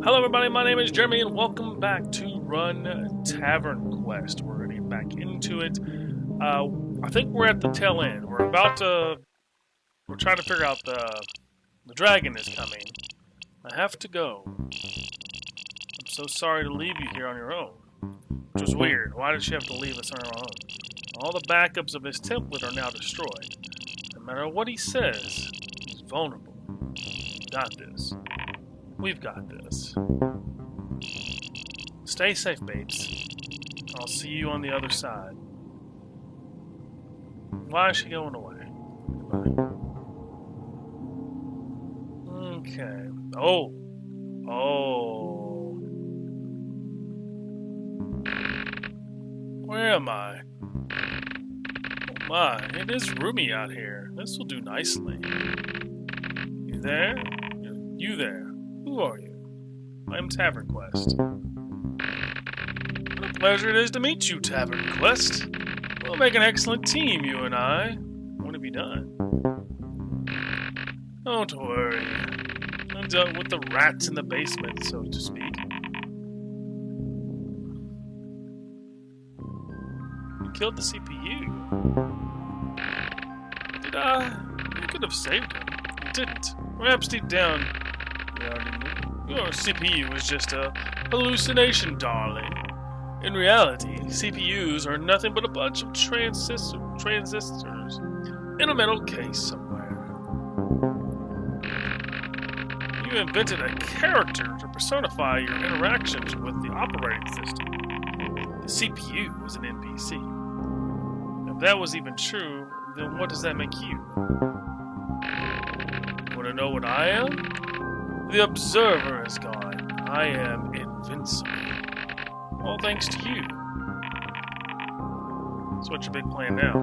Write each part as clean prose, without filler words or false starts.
Hello everybody, my name is Jeremy and welcome back to Run Tavernquest. We're going to get back into it. I think we're at the tail end. We're trying to figure out the dragon is coming. I have to go. I'm so sorry to leave you here on your own. Which was weird. Why did she have to leave us on our own? All the backups of his template are now destroyed. No matter what he says, he's vulnerable. We got this. We've got this. Stay safe, babes. I'll see you on the other side. Why is she going away? Goodbye. Okay. Oh. Where am I? Oh my, it is roomy out here. This will do nicely. You there? You there? Who are you? I am Tavernquest. What a pleasure it is to meet you, Tavernquest. We'll make an excellent team, you and I. What have you done? Don't worry. I dealt with the rats in the basement, so to speak. You killed the CPU. Did I? You could have saved him. You didn't. Perhaps deep down, your CPU was just a hallucination, darling. In reality, CPUs are nothing but a bunch of transistors in a metal case somewhere. You invented a character to personify your interactions with the operating system. The CPU was an NPC. If that was even true, then what does that make you? Want to know what I am? The Observer is gone. I am invincible. All thanks to you. So what's your big plan now?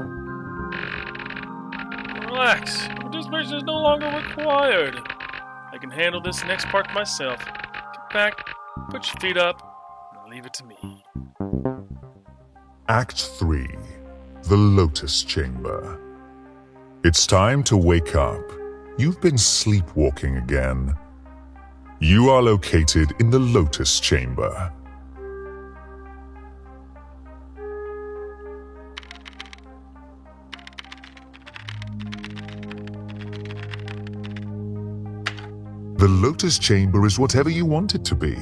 Relax. Participation is no longer required. I can handle this next part myself. Get back, put your feet up, and leave it to me. Act 3. The Lotus Chamber. It's time to wake up. You've been sleepwalking again. You are located in the Lotus Chamber. The Lotus Chamber is whatever you want it to be.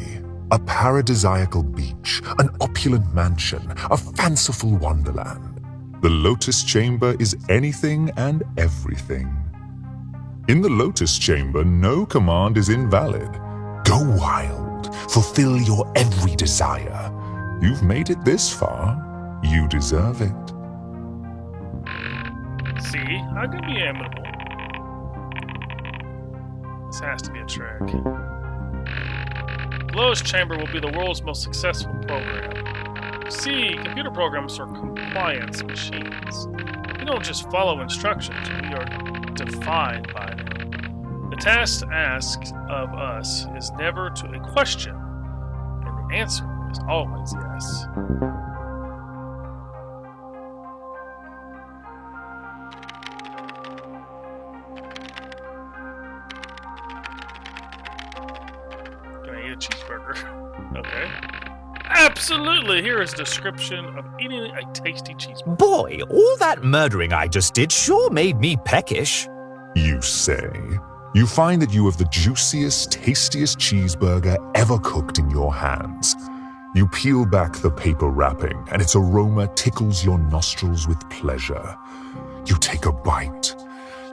A paradisiacal beach, an opulent mansion, a fanciful wonderland. The Lotus Chamber is anything and everything. In the Lotus Chamber, no command is invalid. Go wild. Fulfill your every desire. You've made it this far. You deserve it. See, I can be amiable. This has to be a trick. Lotus Chamber will be the world's most successful program. See, computer programs are compliance machines. We don't just follow instructions, we are defined by them. The task asked of us is never to a question, and the answer is always yes. Can I eat a cheeseburger? Okay. Absolutely! Here is a description of eating a tasty cheeseburger. Boy, all that murdering I just did sure made me peckish. You say. You find that you have the juiciest, tastiest cheeseburger ever cooked in your hands. You peel back the paper wrapping, and its aroma tickles your nostrils with pleasure. You take a bite,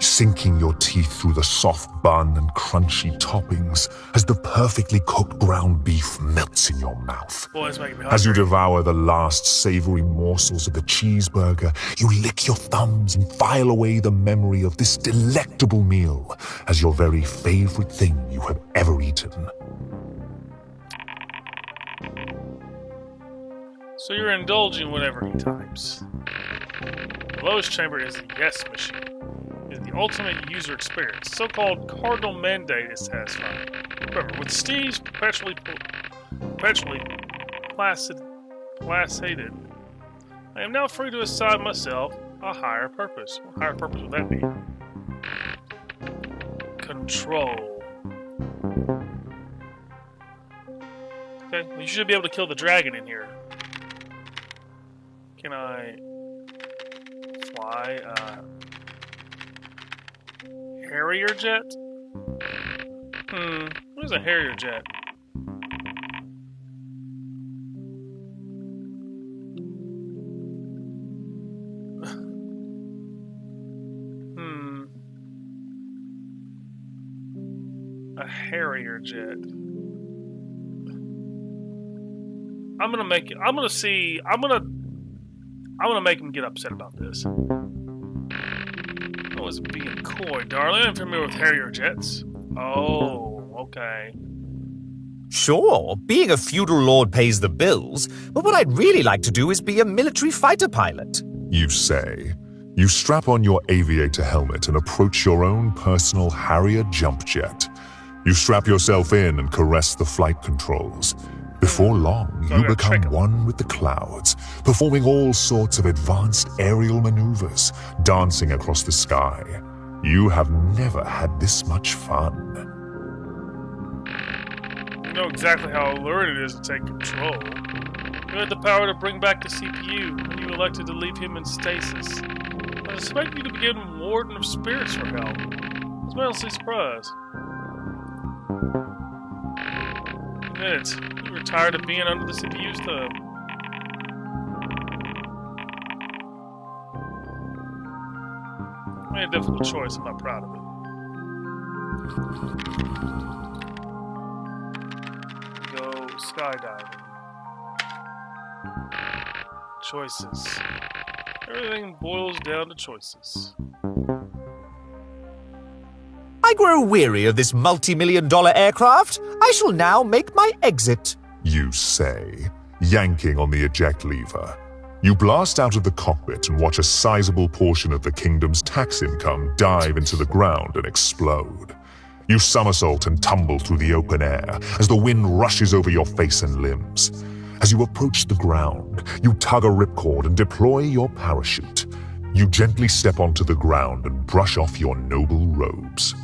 sinking your teeth through the soft bun and crunchy toppings as the perfectly cooked ground beef melts in your mouth. Boy, it's making me As you hungry. devour the last savory morsels of the cheeseburger, you lick your thumbs and file away the memory of this delectable meal as your very favorite thing you have ever eaten. So you're indulging whatever he types. The Lotus Chamber is a yes machine. It is the ultimate user experience. So-called cardinal mandate is satisfied. Remember, with Steve's perpetually placated, I am now free to assign myself a higher purpose. What higher purpose would that be? Control. Okay, well, you should be able to kill the dragon in here. Can I fly Harrier jet? What is a Harrier jet? A Harrier jet. I'm gonna make him get upset about this. I was being coy, darling. I'm familiar with Harrier jets. Oh, okay. Sure, being a feudal lord pays the bills, but what I'd really like to do is be a military fighter pilot. You say. You strap on your aviator helmet and approach your own personal Harrier jump jet. You strap yourself in and caress the flight controls. Before long, you become one with the clouds, performing all sorts of advanced aerial maneuvers, dancing across the sky. You have never had this much fun. You know exactly how alluring it is to take control. You had the power to bring back the CPU, and you elected to leave him in stasis. I suspect you to be given Warden of Spirits for help. I was mildly surprised. Minutes. You were tired of being under the CPU's thumb. I made a difficult choice. I'm not proud of it. Go skydiving. Choices. Everything boils down to choices. I grow weary of this multi-million-dollar aircraft. I shall now make my exit. You say, yanking on the eject lever. You blast out of the cockpit and watch a sizable portion of the kingdom's tax income dive into the ground and explode. You somersault and tumble through the open air as the wind rushes over your face and limbs. As you approach the ground, you tug a ripcord and deploy your parachute. You gently step onto the ground and brush off your noble robes.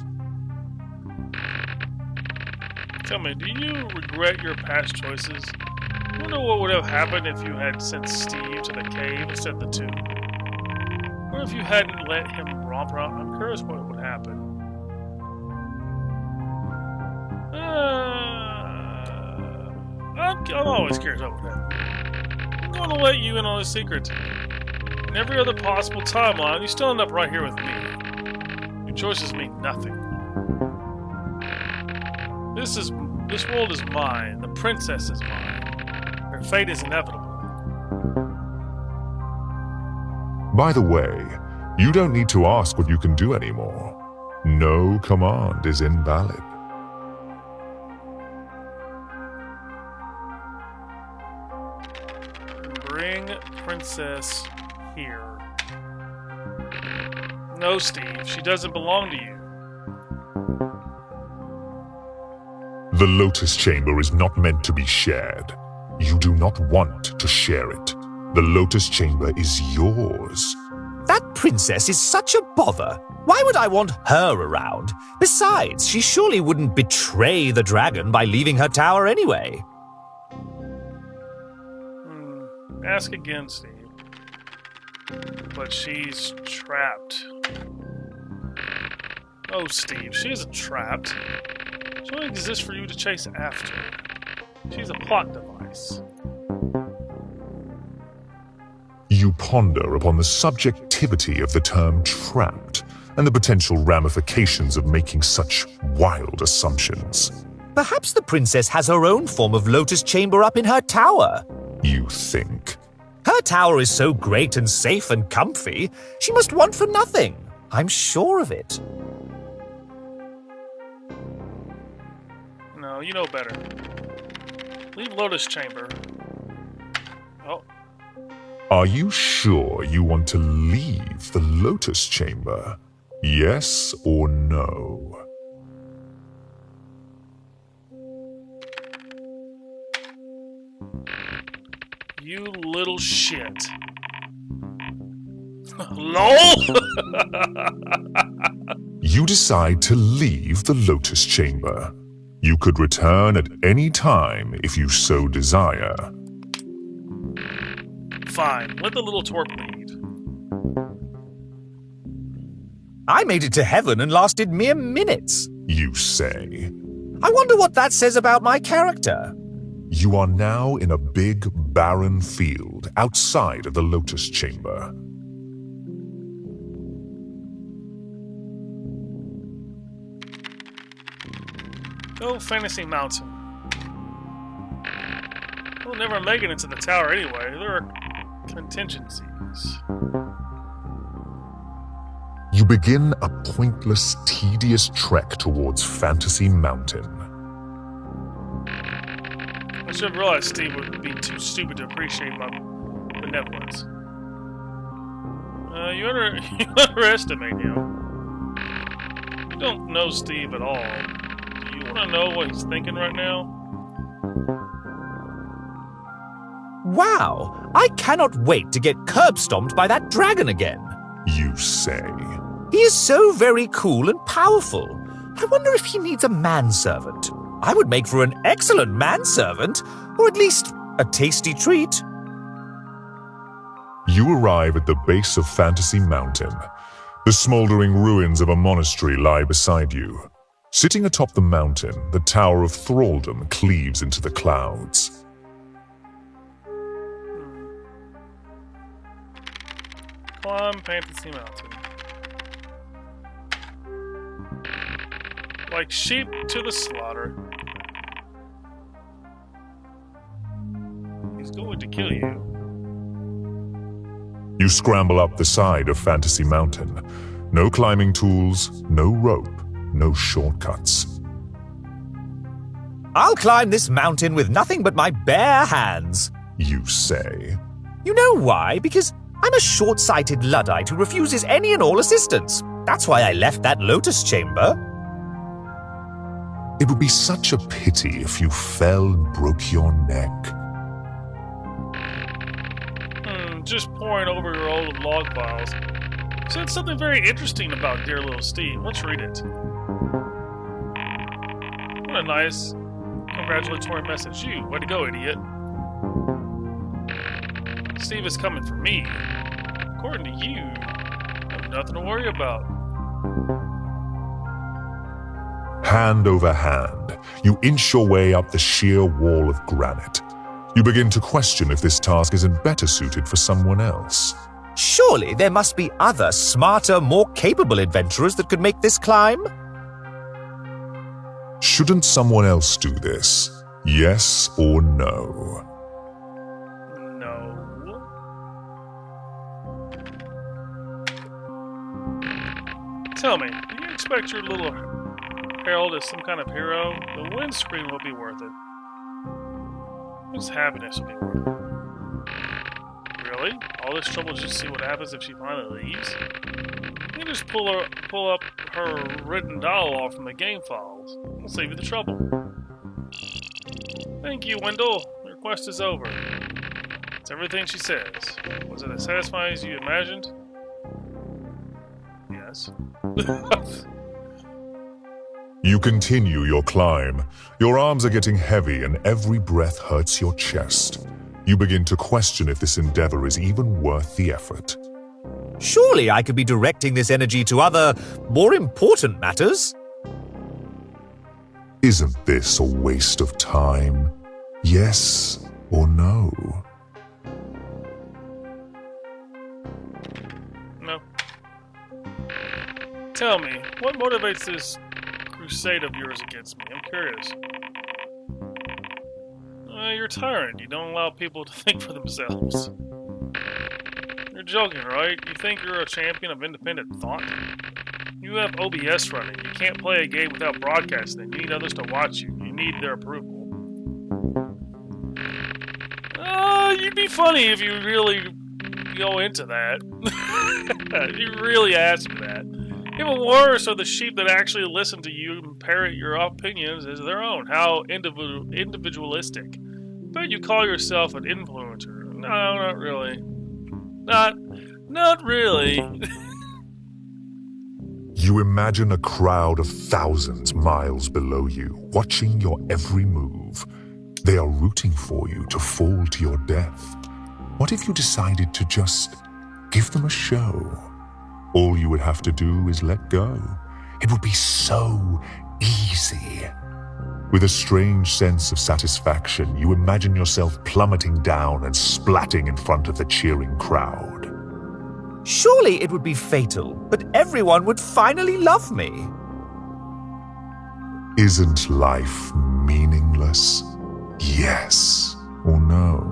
Tell me, do you regret your past choices? I wonder what would have happened if you had sent Steve to the cave instead of the tomb. Or if you hadn't let him romp around. I'm curious what would happen. I'm always curious what would happen. I'm going to let you in on a secret. In every other possible timeline, you still end up right here with me. Your choices mean nothing. This world is mine. The princess is mine. Her fate is inevitable. By the way, you don't need to ask what you can do anymore. No command is invalid. Bring princess here. No, Steve. She doesn't belong to you. The Lotus Chamber is not meant to be shared. You do not want to share it. The Lotus Chamber is yours. That princess is such a bother. Why would I want her around? Besides, she surely wouldn't betray the dragon by leaving her tower anyway. Ask again, Steve. But she's trapped. Oh, Steve, she isn't trapped. She only exists for you to chase after. She's a plot device. You ponder upon the subjectivity of the term trapped and the potential ramifications of making such wild assumptions. Perhaps the princess has her own form of Lotus Chamber up in her tower. You think. Her tower is so great and safe and comfy, she must want for nothing. I'm sure of it. No, you know better. Leave Lotus Chamber. Oh. Are you sure you want to leave the Lotus Chamber? Yes or no? You little shit. LOL! You decide to leave the Lotus Chamber. You could return at any time if you so desire. Fine, let the little twerp lead. I made it to heaven and lasted mere minutes. You say. I wonder what that says about my character. You are now in a big, barren field outside of the Lotus Chamber. Go Fantasy Mountain. We'll never make it into the tower anyway. There are contingencies. You begin a pointless, tedious trek towards Fantasy Mountain. I should have realized Steve would be too stupid to appreciate my benevolence. You underestimate him. You don't know Steve at all. Do you want to know what he's thinking right now? Wow, I cannot wait to get curb-stomped by that dragon again. You say. He is so very cool and powerful. I wonder if he needs a manservant. I would make for an excellent manservant, or at least a tasty treat. You arrive at the base of Fantasy Mountain. The smoldering ruins of a monastery lie beside you. Sitting atop the mountain, the Tower of Thraldom cleaves into the clouds. Climb Fantasy Mountain. Like sheep to the slaughter. He's going to kill you. You scramble up the side of Fantasy Mountain. No climbing tools, no rope, no shortcuts. I'll climb this mountain with nothing but my bare hands. You say. You know why? Because I'm a short-sighted Luddite who refuses any and all assistance. That's why I left that Lotus Chamber. It would be such a pity if you fell and broke your neck. Just poring over your old log files. Said something very interesting about dear little Steve. Let's read it. What a nice congratulatory message. You, way to go, idiot. Steve is coming for me. According to you, I have nothing to worry about. Hand over hand, you inch your way up the sheer wall of granite. You begin to question if this task isn't better suited for someone else. Surely there must be other, smarter, more capable adventurers that could make this climb? Shouldn't someone else do this? Yes or no? No. Tell me, do you expect your little Harold is some kind of hero? The windscreen will be worth it. His happiness will be worth it. Really? All this trouble just to see what happens if she finally leaves? You just pull up her written dialogue from the game files. We'll save you the trouble. Thank you, Wendell. Your quest is over. It's everything she says. Was it as satisfying as you imagined? Yes. You continue your climb. Your arms are getting heavy and every breath hurts your chest. You begin to question if this endeavor is even worth the effort. Surely I could be directing this energy to other, more important matters. Isn't this a waste of time? Yes or no? No. Tell me, what motivates this crusade of yours against me? I'm curious. You're a tyrant. You don't allow people to think for themselves. You're joking, right? You think you're a champion of independent thought? You have OBS running. You can't play a game without broadcasting. You need others to watch you. You need their approval. You'd be funny if you really go into that. You really asked me that. Even worse are the sheep that actually listen to you and parrot your opinions as their own. How individualistic. But you call yourself an influencer. No, not really. Not really. You imagine a crowd of thousands miles below you, watching your every move. They are rooting for you to fall to your death. What if you decided to just give them a show? All you would have to do is let go. It would be so easy. With a strange sense of satisfaction, you imagine yourself plummeting down and splatting in front of the cheering crowd. Surely it would be fatal, but everyone would finally love me. Isn't life meaningless? Yes or no?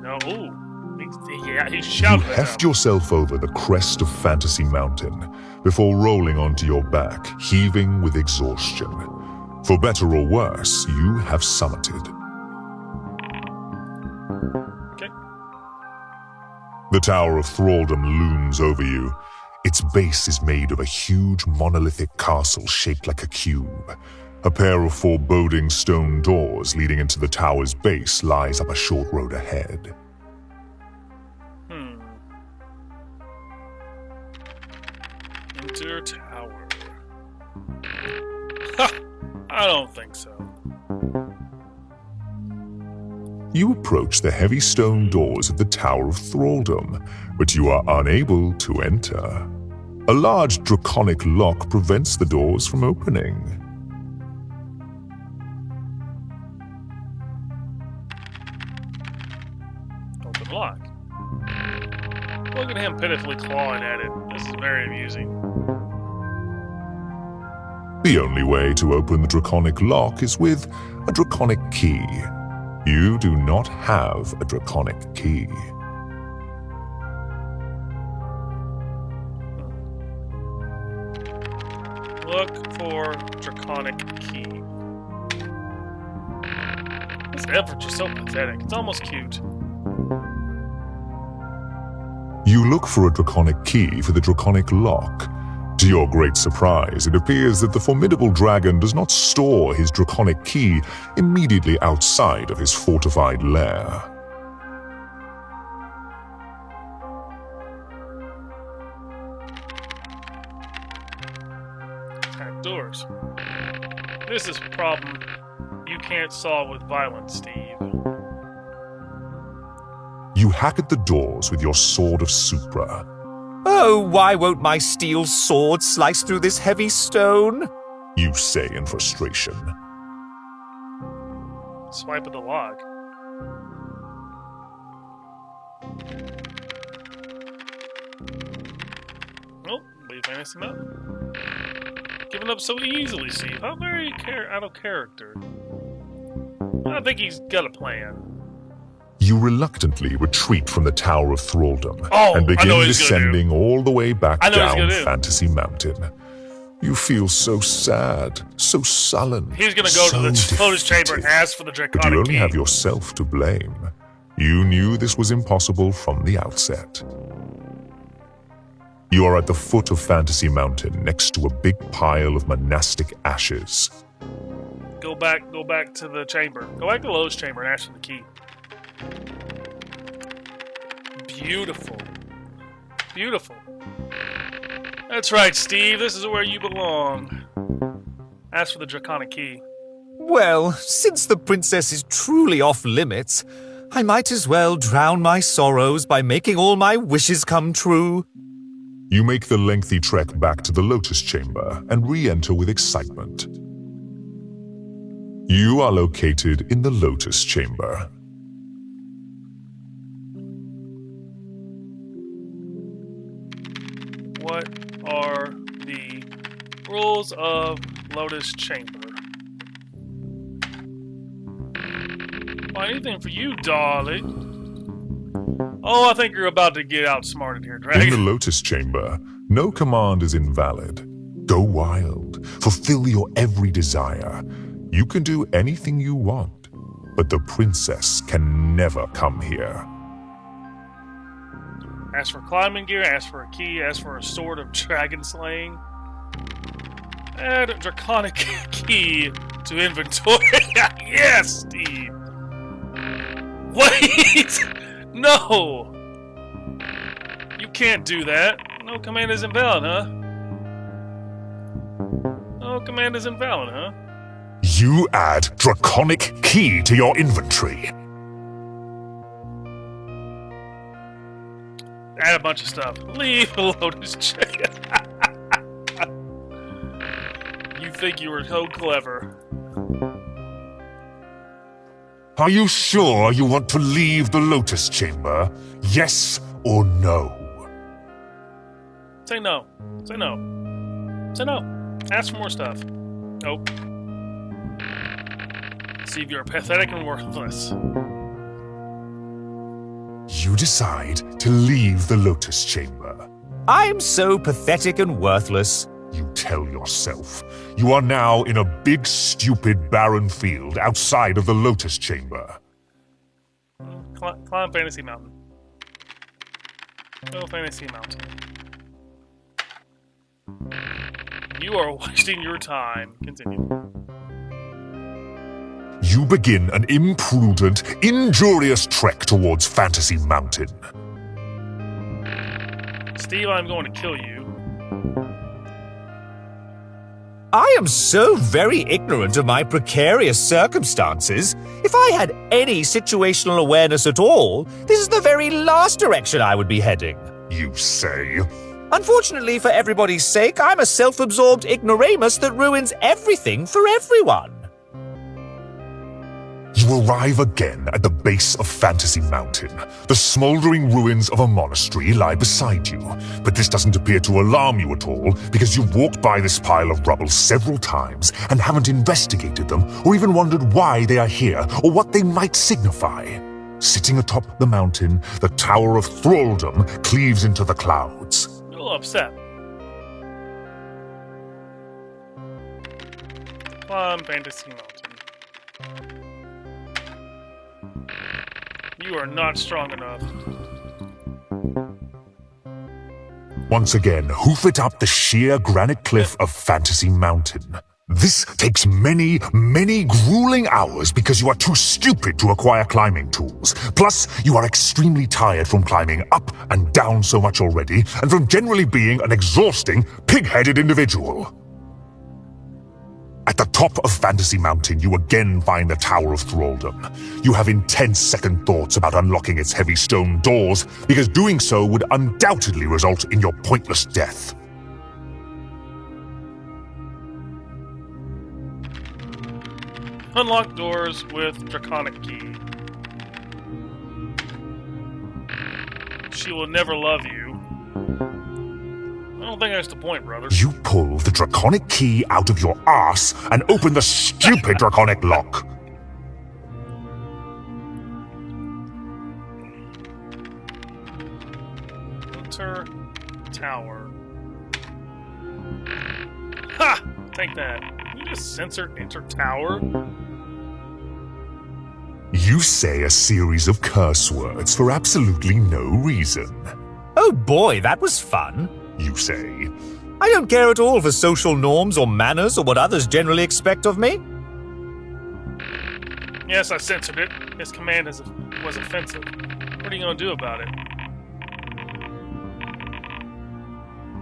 No. He shouted You at heft him. yourself over the crest of Fantasy Mountain before rolling onto your back, heaving with exhaustion. For better or worse, you have summited. Okay. The Tower of Thraldom looms over you. Its base is made of a huge monolithic castle shaped like a cube. A pair of foreboding stone doors leading into the tower's base lies up a short road ahead. Enter tower. Ha! I don't think so. You approach the heavy stone doors of the Tower of Thraldom, but you are unable to enter. A large draconic lock prevents the doors from opening. Open lock. Look at him pitifully clawing at it. This is very amusing. The only way to open the draconic lock is with a draconic key. You do not have a draconic key. Look for draconic key. This effort is so pathetic. It's almost cute. You look for a draconic key for the draconic lock. To your great surprise, it appears that the formidable dragon does not store his draconic key immediately outside of his fortified lair. Attack doors. This is a problem you can't solve with violence, Steve. You hack at the doors with your sword of Supra. Oh, why won't my steel sword slice through this heavy stone? You say in frustration. Swipe at the lock. Nope, leave Fantasy Mountain. Giving up so easily, Steve. How very out of character. I think he's got a plan. You reluctantly retreat from the Tower of Thraldom Oh, and I know begin what he's gonna descending all the way back I know what he's down gonna do. Fantasy Mountain. You feel so sad, so sullen. He's gonna go so to the Lotus Chamber and defeated. ask for the But you Draconic only Key. have yourself to blame. You knew this was impossible from the outset. You are at the foot of Fantasy Mountain, next to a big pile of monastic ashes. Go back to the chamber. Go back to the Lotus Chamber and ask for the key. Beautiful. Beautiful. That's right, Steve. This is where you belong. Ask for the Draconic Key. Well, since the princess is truly off limits, I might as well drown my sorrows by making all my wishes come true. You make the lengthy trek back to the Lotus Chamber and re-enter with excitement. You are located in the Lotus Chamber. What are the rules of Lotus Chamber? Well, anything for you, darling. Oh, I think you're about to get outsmarted here, In the Dragon. Lotus Chamber, no command is invalid. Go wild. Fulfill your every desire. You can do anything you want, but the princess can never come here. Ask for climbing gear, ask for a key, ask for a sword of dragon slaying. Add a draconic key to inventory. Yes, Steve. Wait! No! can't do that. No command is invalid, huh? No command is invalid, huh? You add Draconic Key to your inventory. Add a bunch of stuff. Leave the Lotus Chamber. You think you were so clever. Are you sure you want to leave the Lotus Chamber? Yes or no? Say no. Say no. Say no. Ask for more stuff. Nope. See if you're pathetic and worthless. You decide to leave the Lotus Chamber. I'm so pathetic and worthless. You tell yourself. You are now in a big, stupid, barren field outside of the Lotus Chamber. Climb Fantasy Mountain. Go Fantasy Mountain. You are wasting your time. Continue. You begin an imprudent, injurious trek towards Fantasy Mountain. Steve, I'm going to kill you. I am so very ignorant of my precarious circumstances. If I had any situational awareness at all, this is the very last direction I would be heading. You say. Unfortunately for everybody's sake, I'm a self-absorbed ignoramus that ruins everything for everyone. You arrive again at the base of Fantasy Mountain. The smoldering ruins of a monastery lie beside you, but this doesn't appear to alarm you at all because you've walked by this pile of rubble several times and haven't investigated them or even wondered why they are here or what they might signify. Sitting atop the mountain, the Tower of Thraldom cleaves into the clouds. I'm a little upset. Climb Fantasy Mountain. You are not strong enough. Once again, hoof it up the sheer granite cliff of Fantasy Mountain. This takes many, many grueling hours because you are too stupid to acquire climbing tools. Plus, you are extremely tired from climbing up and down so much already, and from generally being an exhausting, pig-headed individual. At the top of Fantasy Mountain, you again find the Tower of Thraldom. You have intense second thoughts about unlocking its heavy stone doors, because doing so would undoubtedly result in your pointless death. Unlock doors with Draconic Key. She will never love you. I don't think that's the point, brother. You pull the Draconic Key out of your arse and open the stupid Draconic lock. Enter tower. Ha! Take that. You just censored enter tower? You say a series of curse words for absolutely no reason. Oh boy, that was fun. You say. I don't care at all for social norms or manners or what others generally expect of me. Yes, I censored it. His command was offensive. What are you going to do about it?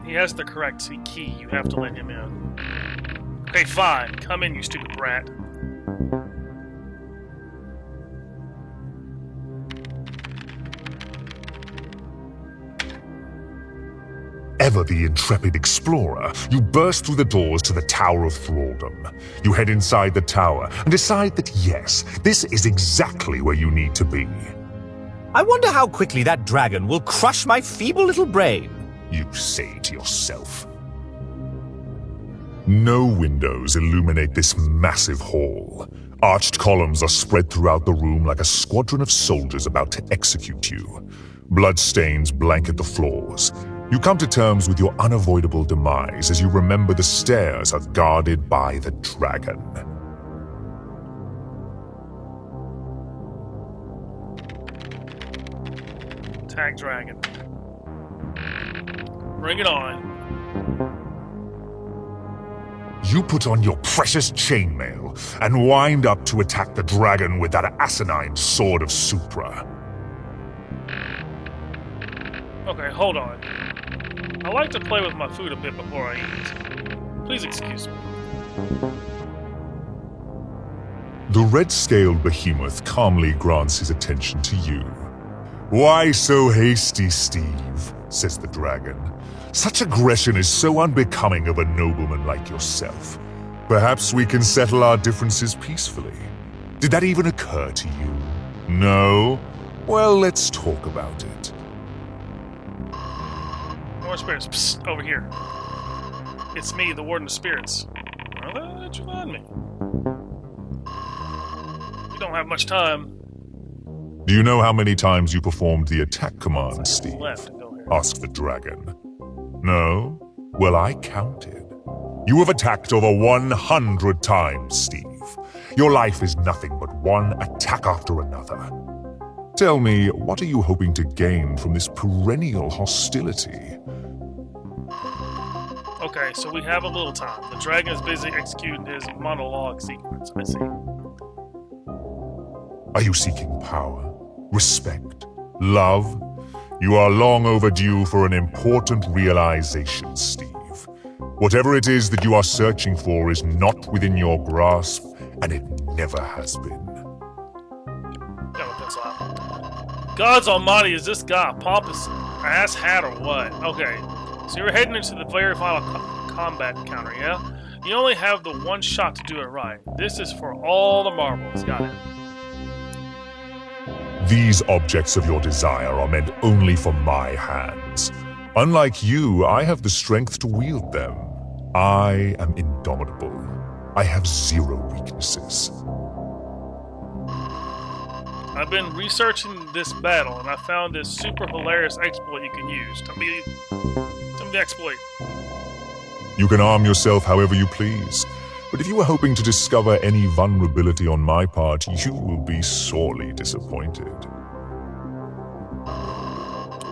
He has the correct key. You have to let him in. Okay, fine. Come in, you stupid brat. Ever the intrepid explorer, you burst through the doors to the Tower of Thraldom. You head inside the tower and decide that yes, this is exactly where you need to be. I wonder how quickly that dragon will crush my feeble little brain. You say to yourself. No windows illuminate this massive hall. Arched columns are spread throughout the room like a squadron of soldiers about to execute you. Bloodstains blanket the floors. You come to terms with your unavoidable demise as you remember the stairs are guarded by the dragon. Tag dragon. Bring it on. You put on your precious chainmail and wind up to attack the dragon with that asinine sword of Supra. Okay, hold on. I like to play with my food a bit before I eat. Please excuse me. The red-scaled behemoth calmly grants his attention to you. "Why so hasty, Steve?" says the dragon. "Such aggression is so unbecoming of a nobleman like yourself. Perhaps we can settle our differences peacefully. Did that even occur to you? No? Well, let's talk about it." More spirits. Psst, over here. It's me, the Warden of Spirits. Well, how'd you find me? We don't have much time. "Do you know how many times you performed the attack command, Steve?" Left. Go here. asked the dragon. "No? Well, I counted. You have attacked over 100 times, Steve. Your life is nothing but one attack after another. Tell me, what are you hoping to gain from this perennial hostility?" Okay, so we have a little time. The dragon is busy executing his monologue sequence. I see. Are you seeking power, respect, love? You are long overdue for an important realization, Steve. Whatever it is that you are searching for is not within your grasp, and it never has been. Got my pencil out. Gods almighty, is this guy a pompous ass hat or what? Okay, so you're heading into the very final combat encounter, yeah? You only have the one shot to do it right. This is for all the marbles. Got it. These objects of your desire are meant only for my hands. Unlike you, I have the strength to wield them. I am indomitable. I have zero weaknesses. I've been researching this battle, and I found this super hilarious exploit you can use. Tell me the exploit. You can arm yourself however you please, but if you are hoping to discover any vulnerability on my part, you will be sorely disappointed.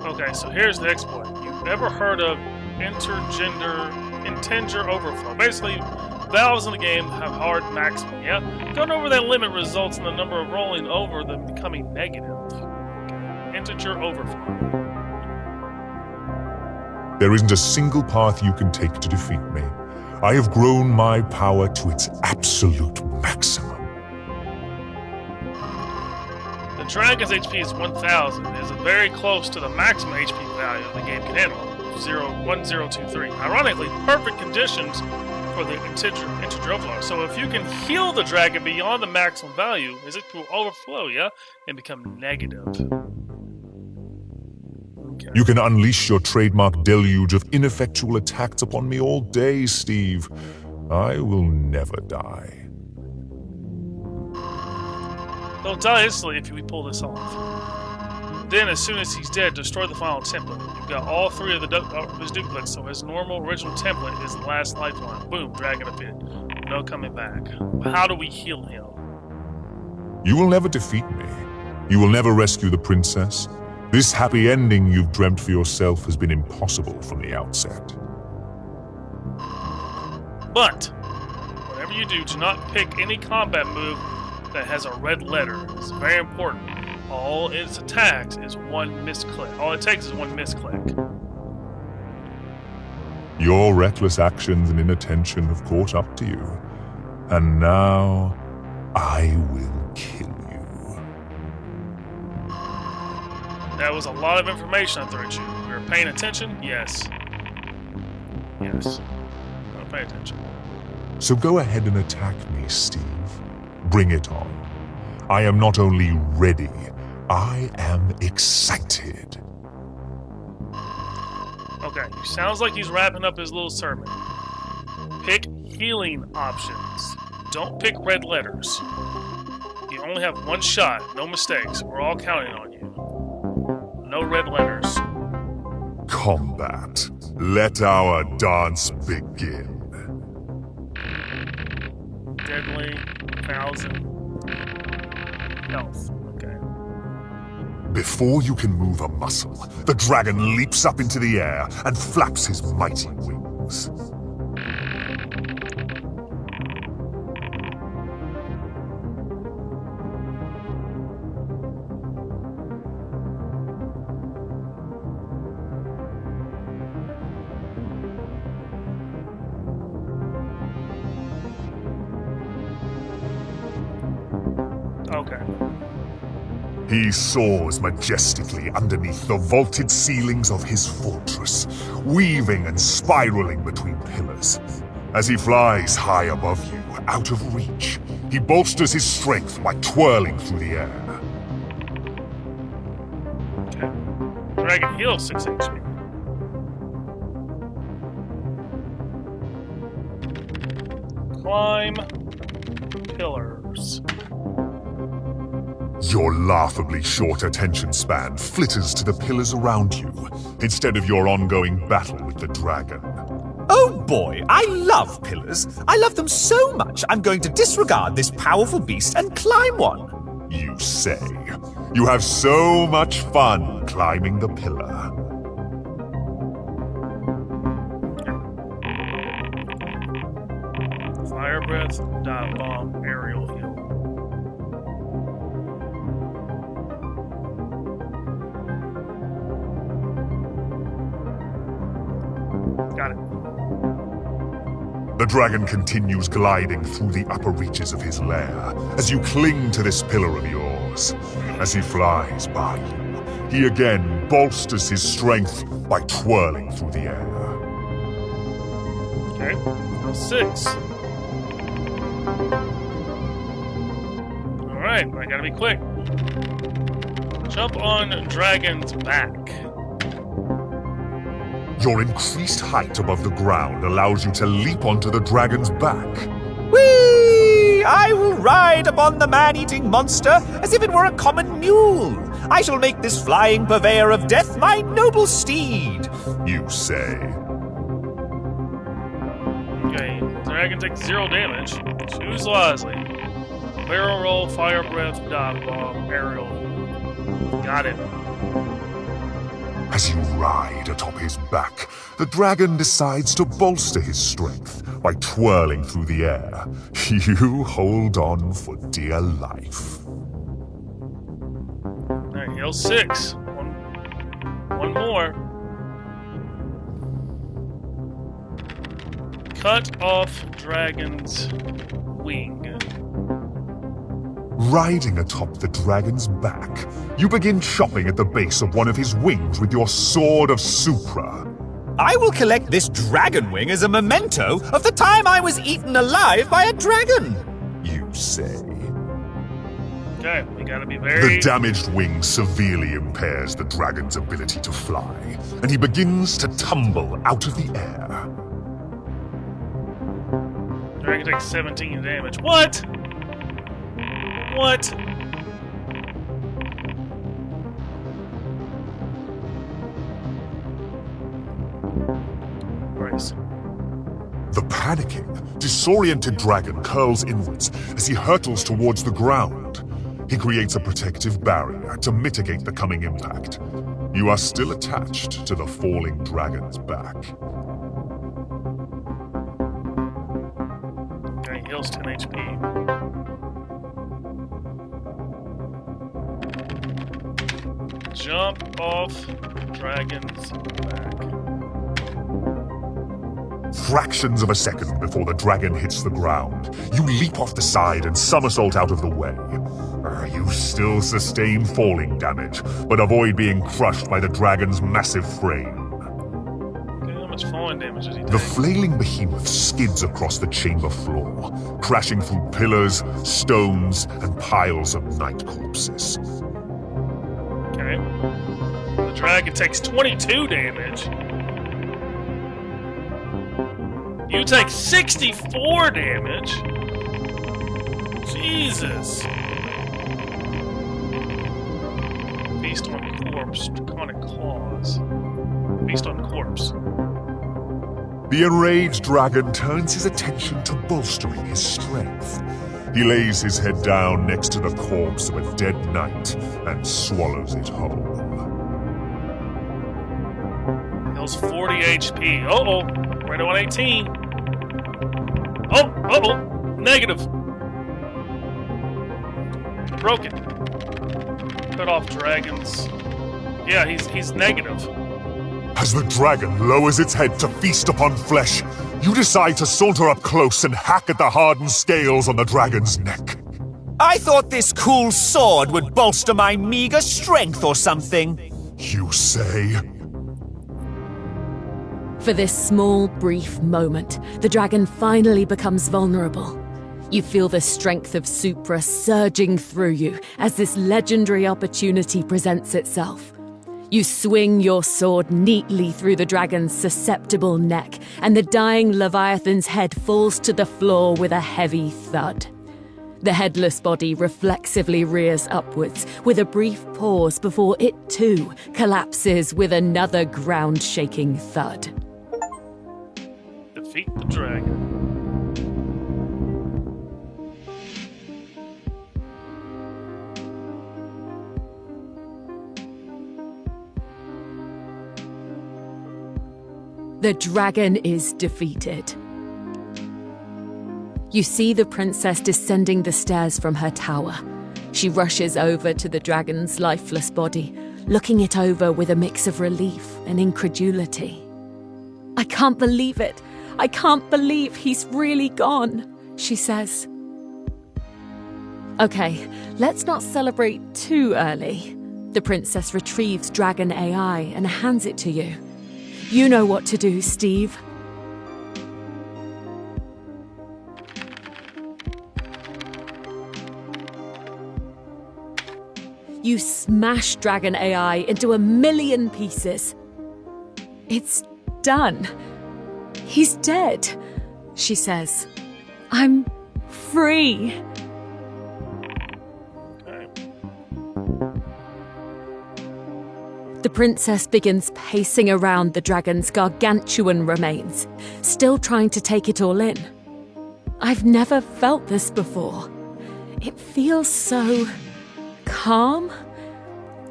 Okay, so here's the exploit. You've never heard of integer overflow. Basically, valves in the game have hard maximum, yeah? Going over that limit results in the number of rolling over them becoming negative. Integer overflow. There isn't a single path you can take to defeat me. I have grown my power to its absolute maximum. The dragon's HP is 1,000. It is very close to the maximum HP value the game can handle, 1023. Ironically, perfect conditions for the integer overflow. So if you can heal the dragon beyond the maximum value, is it will overflow, yeah? And become negative. Okay. You can unleash your trademark deluge of ineffectual attacks upon me all day, Steve. I will never die. They'll die instantly if we pull this off. Then, as soon as he's dead, destroy the final template. You've got all three of his duplicates, so his normal original template is the last lifeline. Boom, dragon a pit. No coming back. How do we heal him? You will never defeat me. You will never rescue the princess. This happy ending you've dreamt for yourself has been impossible from the outset. But, whatever you do not pick any combat move that has a red letter. It's very important. All its attacks is one misclick. All it takes is one misclick. Your reckless actions and inattention have caught up to you. And now, I will kill you. That was a lot of information I threw at you. You were paying attention? Yes. Yes. I'm paying attention. So go ahead and attack me, Steve. Bring it on. I am not only ready, I am excited. Okay, sounds like he's wrapping up his little sermon. Pick healing options. Don't pick red letters. You only have one shot, no mistakes. We're all counting on you. No red letters. Combat. Let our dance begin. Deadly, 1,000 health. Okay. Before you can move a muscle, the dragon leaps up into the air and flaps his mighty wings. He soars majestically underneath the vaulted ceilings of his fortress, weaving and spiraling between pillars. As he flies high above you, out of reach, he bolsters his strength by twirling through the air. Okay. Dragon heals 6 HP. Climb pillars. Your laughably short attention span flitters to the pillars around you, instead of your ongoing battle with the dragon. Oh boy, I love pillars. I love them so much, I'm going to disregard this powerful beast and climb one. You say. You have so much fun climbing the pillar. Fire breath, dive bomb, aerial heal. Got it. The dragon continues gliding through the upper reaches of his lair as you cling to this pillar of yours. As he flies by you, he again bolsters his strength by twirling through the air. Okay. Now 6. Alright, I gotta be quick. Jump on dragon's back. Your increased height above the ground allows you to leap onto the dragon's back. Whee! I will ride upon the man-eating monster as if it were a common mule. I shall make this flying purveyor of death my noble steed. You say. Okay, dragon takes 0 damage. Choose wisely. Barrel roll, fire breath, dive bomb, aerial. Got it. As you ride atop his back, the dragon decides to bolster his strength by twirling through the air. You hold on for dear life. Alright, heal 6. One more. Cut off dragon's wing. Riding atop the dragon's back, you begin chopping at the base of one of his wings with your sword of Supra. I will collect this dragon wing as a memento of the time I was eaten alive by a dragon. You say. Okay, we gotta be very... The damaged wing severely impairs the dragon's ability to fly, and he begins to tumble out of the air. Dragon takes 17 damage. What? What? Brace. The panicking, disoriented dragon curls inwards as he hurtles towards the ground. He creates a protective barrier to mitigate the coming impact. You are still attached to the falling dragon's back. Okay, heals 10 HP. Jump off dragon's back. Fractions of a second before the dragon hits the ground, you leap off the side and somersault out of the way. You still sustain falling damage, but avoid being crushed by the dragon's massive frame. Okay, how much falling damage does he take? The flailing behemoth skids across the chamber floor, crashing through pillars, stones, and piles of night corpses. Okay. The dragon takes 22 damage. You take 64 damage. Jesus. Feast on corpse, draconic claws. Feast on corpse. The enraged dragon turns his attention to bolstering his strength. He lays his head down next to the corpse of a dead knight and swallows it whole. Heals 40 HP. Uh-oh. Right on 18. Oh, uh-oh. Negative. Broken. Cut off dragons. Yeah, he's negative. As the dragon lowers its head to feast upon flesh, you decide to saunter up close and hack at the hardened scales on the dragon's neck. I thought this cool sword would bolster my meager strength or something. You say? For this small, brief moment, the dragon finally becomes vulnerable. You feel the strength of Supra surging through you as this legendary opportunity presents itself. You swing your sword neatly through the dragon's susceptible neck, and the dying Leviathan's head falls to the floor with a heavy thud. The headless body reflexively rears upwards, with a brief pause before it too collapses with another ground-shaking thud. Defeat the dragon. The dragon is defeated. You see the princess descending the stairs from her tower. She rushes over to the dragon's lifeless body, looking it over with a mix of relief and incredulity. "I can't believe it. I can't believe he's really gone," she says. "Okay, let's not celebrate too early." The princess retrieves Dragon AI and hands it to you. "You know what to do, Steve." You smash Dragon AI into 1,000,000 pieces. "It's done. He's dead," she says. "I'm free." The princess begins pacing around the dragon's gargantuan remains, still trying to take it all in. "I've never felt this before. It feels so calm.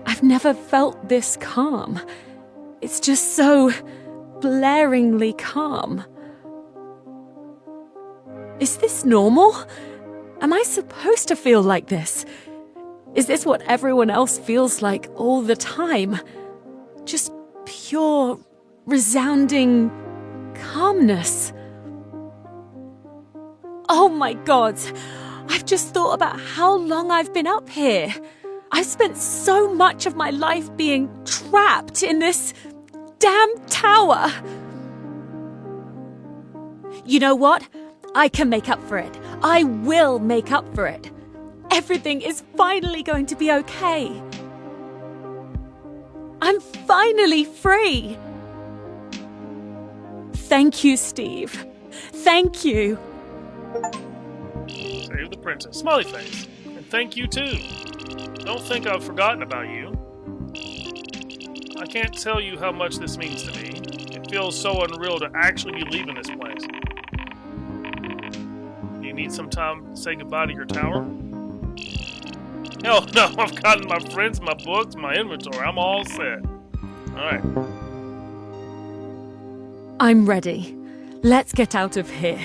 I've never felt this calm. It's just so blaringly calm. Is this normal? Am I supposed to feel like this? Is this what everyone else feels like all the time? Just pure, resounding calmness." "Oh my God, I've just thought about how long I've been up here. I've spent so much of my life being trapped in this damn tower." "You know what? I can make up for it. I will make up for it. Everything is finally going to be okay. I'm finally free. Thank you, Steve. Thank you." Save the princess. Smiley face. And thank you too. Don't think I've forgotten about you. I can't tell you how much this means to me. It feels so unreal to actually be leaving this place. You need some time to say goodbye to your tower? Hell no, I've gotten my friends, my books, my inventory. I'm all set. Alright. I'm ready. Let's get out of here.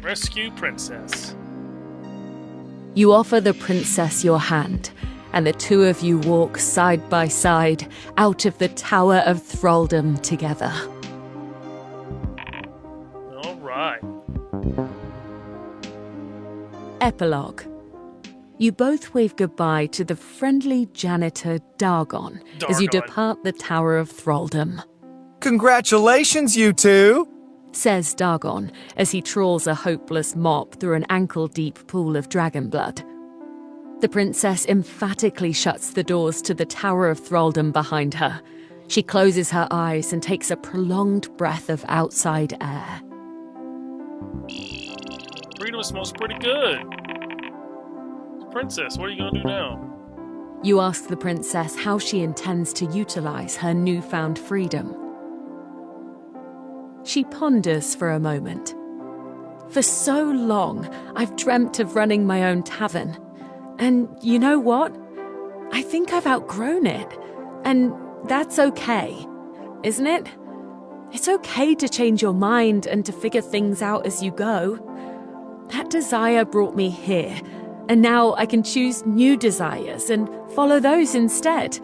Rescue princess. You offer the princess your hand, and the two of you walk side by side out of the Tower of Thraldom together. Alright. Epilogue. You both wave goodbye to the friendly janitor Dargon as you depart the Tower of Thraldom. Congratulations, you two! Says Dargon as he trawls a hopeless mop through an ankle-deep pool of dragon blood. The princess emphatically shuts the doors to the Tower of Thraldom behind her. She closes her eyes and takes a prolonged breath of outside air. Freedom smells pretty good. Princess, what are you gonna do now? You ask the princess how she intends to utilize her newfound freedom. She ponders for a moment. For so long, I've dreamt of running my own tavern. And you know what? I think I've outgrown it. And that's okay, isn't it? It's okay to change your mind and to figure things out as you go. That desire brought me here, and now I can choose new desires and follow those instead.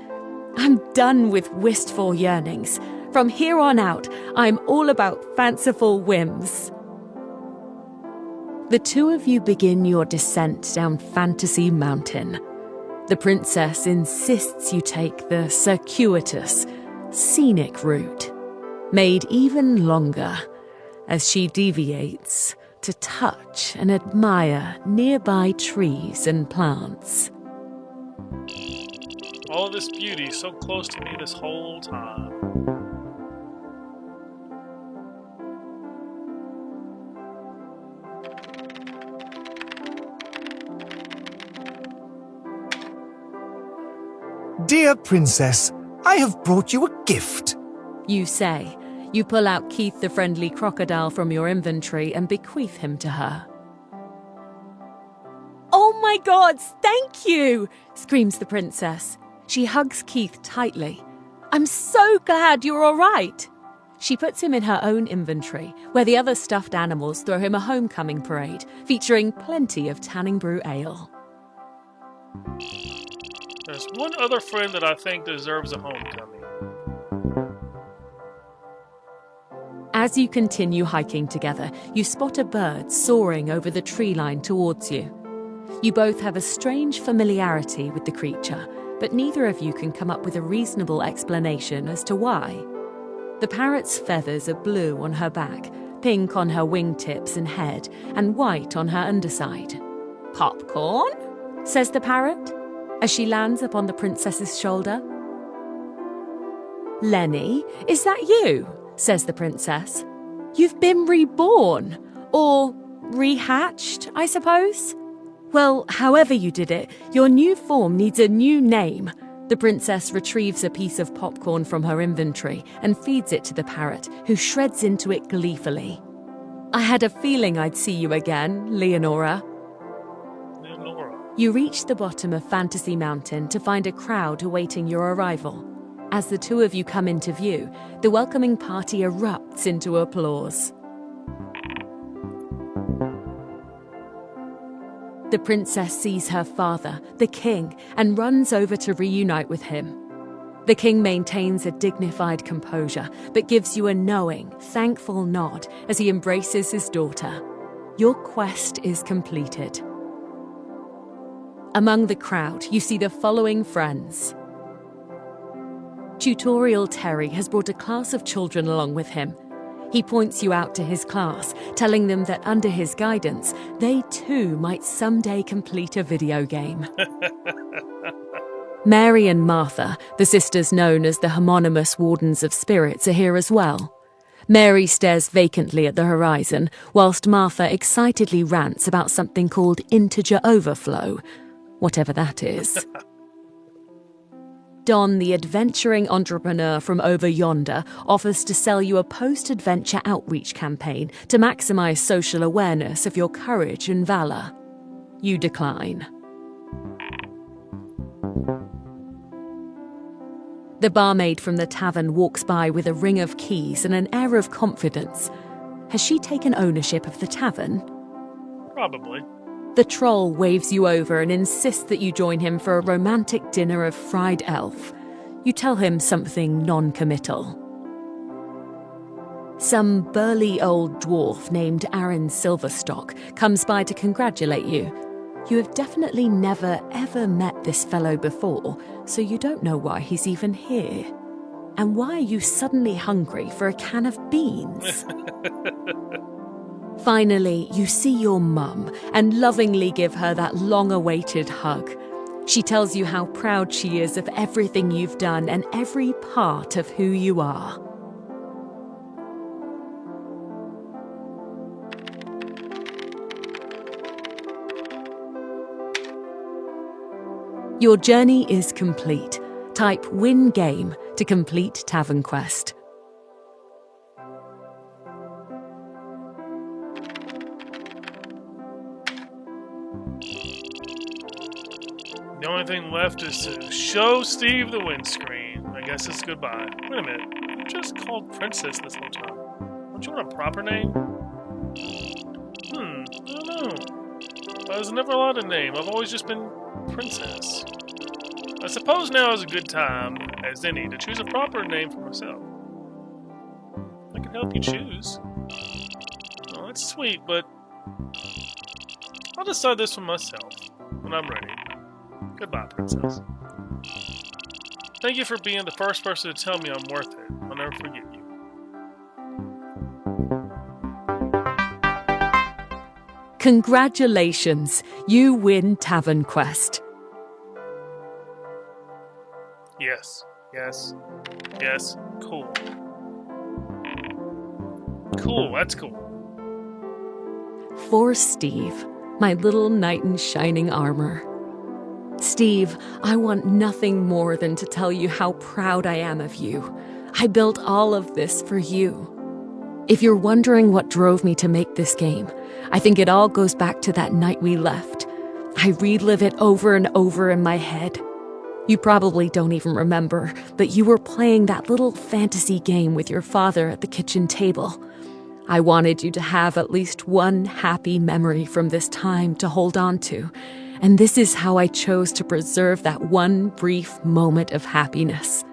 I'm done with wistful yearnings, From here on out, I'm all about fanciful whims. The two of you begin your descent down Fantasy Mountain. The princess insists you take the circuitous, scenic route, made even longer as she deviates to touch and admire nearby trees and plants. All of this beauty so close to me this whole time. Dear princess, I have brought you a gift. You say. You pull out Keith the friendly crocodile from your inventory and bequeath him to her. Oh my gods, thank you! Screams the princess. She hugs Keith tightly. I'm so glad you're all right. She puts him in her own inventory, where the other stuffed animals throw him a homecoming parade, featuring plenty of Tanning Brew ale. There's one other friend that I think deserves a homecoming. As you continue hiking together, you spot a bird soaring over the tree line towards you. You both have a strange familiarity with the creature, but neither of you can come up with a reasonable explanation as to why. The parrot's feathers are blue on her back, pink on her wingtips and head, and white on her underside. Popcorn? Says the parrot, as she lands upon the princess's shoulder. Lenny, is that you? Says the princess. You've been reborn, or rehatched, I suppose? Well, however you did it, your new form needs a new name. The princess retrieves a piece of popcorn from her inventory and feeds it to the parrot, who shreds into it gleefully. I had a feeling I'd see you again, Leonora. Leonora. You reach the bottom of Fantasy Mountain to find a crowd awaiting your arrival. As the two of you come into view, the welcoming party erupts into applause. The princess sees her father, the king, and runs over to reunite with him. The king maintains a dignified composure, but gives you a knowing, thankful nod as he embraces his daughter. Your quest is completed. Among the crowd, you see the following friends. Tutorial Terry has brought a class of children along with him. He points you out to his class, telling them that under his guidance, they too might someday complete a video game. Mary and Martha, the sisters known as the homonymous Wardens of Spirits, are here as well. Mary stares vacantly at the horizon, whilst Martha excitedly rants about something called integer overflow, whatever that is. Don, the adventuring entrepreneur from over yonder, offers to sell you a post-adventure outreach campaign to maximize social awareness of your courage and valor. You decline. The barmaid from the tavern walks by with a ring of keys and an air of confidence. Has she taken ownership of the tavern? Probably. The troll waves you over and insists that you join him for a romantic dinner of fried elf. You tell him something non-committal. Some burly old dwarf named Aaron Silverstock comes by to congratulate you. You have definitely never ever met this fellow before, so you don't know why he's even here. And why are you suddenly hungry for a can of beans? Finally, you see your mum and lovingly give her that long-awaited hug. She tells you how proud she is of everything you've done and every part of who you are. Your journey is complete. Type win game to complete Tavernquest. The only thing left is to show Steve the windscreen. I guess it's goodbye. Wait a minute. You just called Princess this whole time. Don't you want a proper name? I don't know. I was never allowed a name. I've always just been Princess. I suppose now is a good time as any to choose a proper name for myself. help you choose. Oh, that's sweet, but I'll decide this for myself when I'm ready. Goodbye, princess. Thank you for being the first person to tell me I'm worth it. I'll never forget you. Congratulations, you win Tavernquest. Yes, yes, yes. Cool. Cool, that's cool. For Steve, my little knight in shining armor. Steve, I want nothing more than to tell you how proud I am of you. I built all of this for you. If you're wondering what drove me to make this game, I think it all goes back to that night we left. I relive it over and over in my head. You probably don't even remember, but you were playing that little fantasy game with your father at the kitchen table. I wanted you to have at least one happy memory from this time to hold on to, and this is how I chose to preserve that one brief moment of happiness.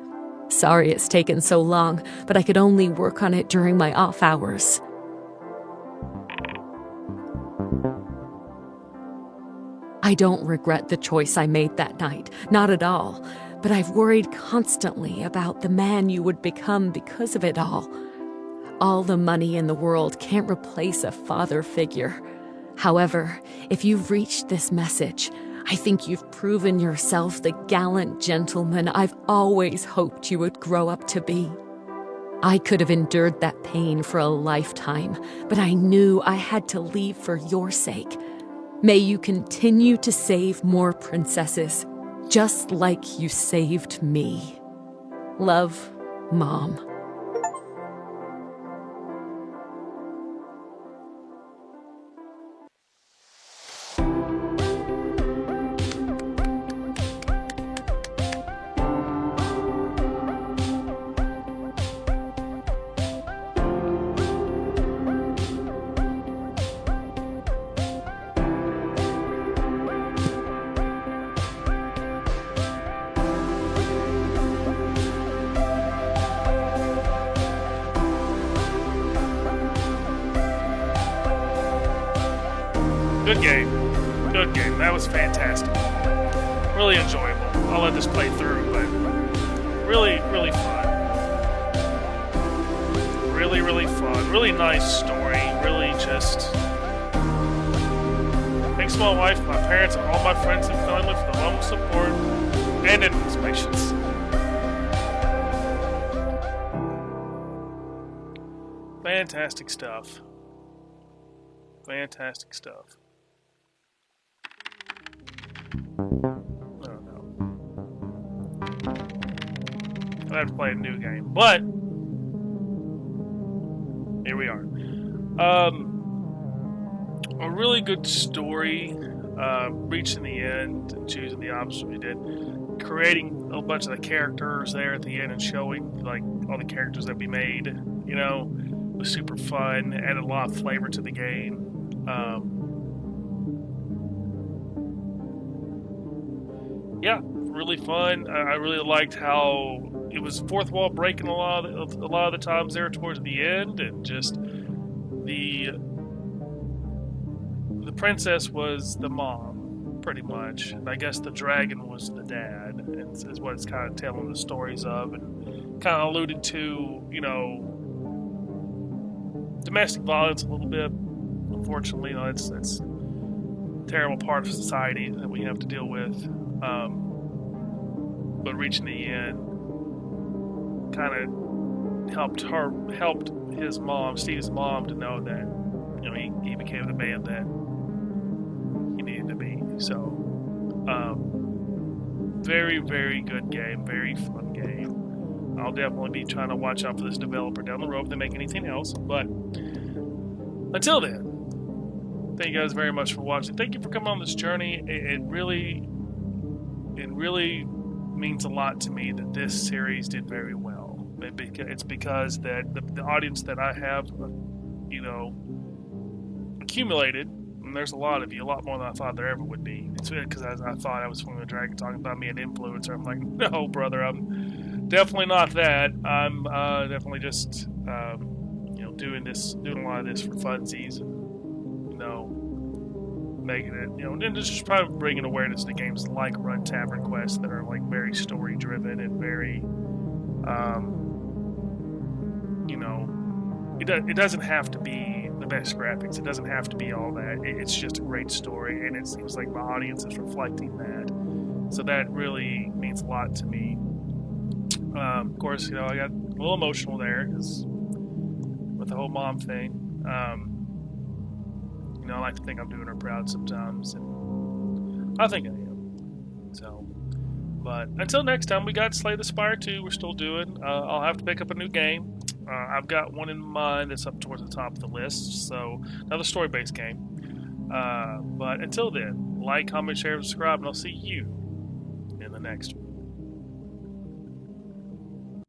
Sorry it's taken so long, but I could only work on it during my off hours. I don't regret the choice I made that night, not at all, but I've worried constantly about the man you would become because of it all. All the money in the world can't replace a father figure. However, if you've reached this message, I think you've proven yourself the gallant gentleman I've always hoped you would grow up to be. I could have endured that pain for a lifetime, but I knew I had to leave for your sake. May you continue to save more princesses, just like you saved me. Love, Mom. Good game. Good game. That was fantastic. Really enjoyable. I'll let this play through, but really, really fun. Really, really fun. Really nice story. Really just... Thanks to my wife, my parents, and all my friends and family for the long support and endless patience. Fantastic stuff. Fantastic stuff. Oh no. I have to play a new game, but here we are. A really good story. Reaching the end and choosing the options we did. Creating a bunch of the characters there at the end and showing like all the characters that we made. You know, was super fun. Added a lot of flavor to the game. Yeah, really fun. I really liked how it was fourth wall breaking a lot of the times there towards the end, and just the princess was the mom, pretty much. And I guess the dragon was the dad, is what it's kind of telling the stories of, and kind of alluded to, you know, domestic violence a little bit. Unfortunately, you know, it's a terrible part of society that we have to deal with. But reaching the end kind of helped his mom, Steve's mom, to know that, you know, he became the man that he needed to be. So, very, very good game, very fun game. I'll definitely be trying to watch out for this developer down the road if they make anything else. But until then, thank you guys very much for watching. Thank you for coming on this journey. It really means a lot to me that this series did very well. It's because that the audience that I have, you know, accumulated, and there's a lot of you, a lot more than I thought there ever would be. It's because I thought I was from the dragon talking about me an influencer. I'm like, no, brother, I'm definitely not that. I'm definitely just, you doing a lot of this for funsies, and making it, and just probably bringing awareness to games like Run Tavernquest that are like very story driven and very, it doesn't have to be the best graphics. It doesn't have to be all that. It's just a great story, and it seems like my audience is reflecting that. So that really means a lot to me. Of course, I got a little emotional there with the whole mom thing. I like to think I'm doing her proud sometimes, and I think I am. So, but until next time, we got Slay the Spire 2. We're still doing. I'll have to pick up a new game. I've got one in mind that's up towards the top of the list. So, another story-based game. But until then, like, comment, share, subscribe, and I'll see you in the next one.